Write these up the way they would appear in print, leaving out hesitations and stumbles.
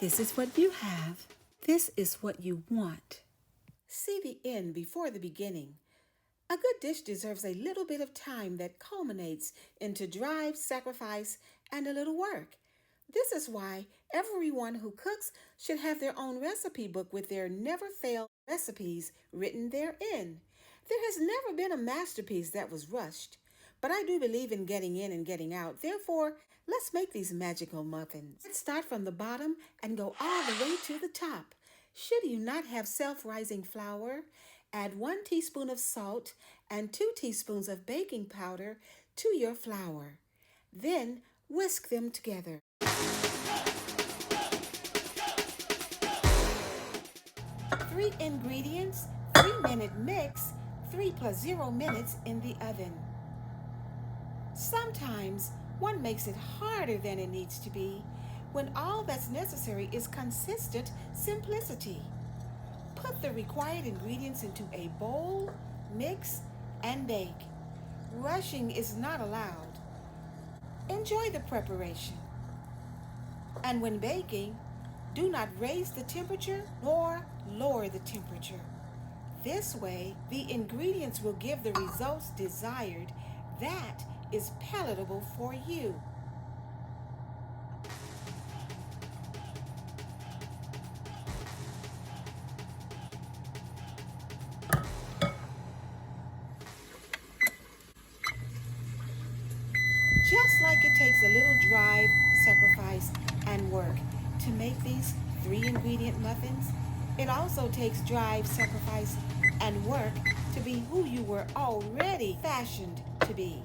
This is what you have. This is what you want. See the end before the beginning. A good dish deserves a little bit of time that culminates into drive, sacrifice, and a little work. This is why everyone who cooks should have their own recipe book with their never-fail recipes written therein. There has never been a masterpiece that was rushed, but I do believe in getting in and getting out. Therefore, let's make these magical muffins. Let's start from the bottom and go all the way to the top. Should you not have self-rising flour, add 1 teaspoon of salt and 2 teaspoons of baking powder to your flour. Then whisk them together. 3 ingredients, 3-minute mix, 3 + 0 minutes in the oven. Sometimes one makes it harder than it needs to be when all that's necessary is consistent simplicity. Put the required ingredients into a bowl, mix, and bake. Rushing is not allowed. Enjoy the preparation. And when baking, do not raise the temperature nor lower the temperature. This way, the ingredients will give the results desired. That is palatable for you. Just like it takes a little drive, sacrifice, and work to make these 3-ingredient muffins, it also takes drive, sacrifice, and work to be who you were already fashioned to be.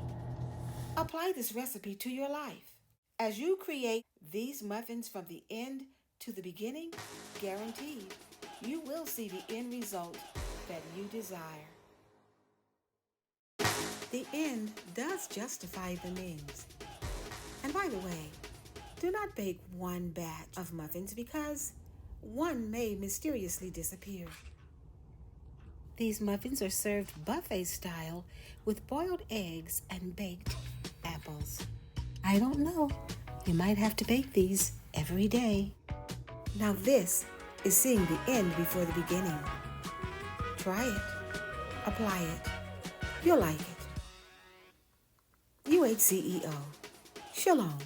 Apply this recipe to your life. As you create these muffins from the end to the beginning, guaranteed, you will see the end result that you desire. The end does justify the means. And by the way, do not bake one batch of muffins because one may mysteriously disappear. These muffins are served buffet style with boiled eggs and baked apples. I don't know. You might have to bake these every day. Now this is seeing the end before the beginning. Try it. Apply it. You'll like it. UHCEO. Shalom.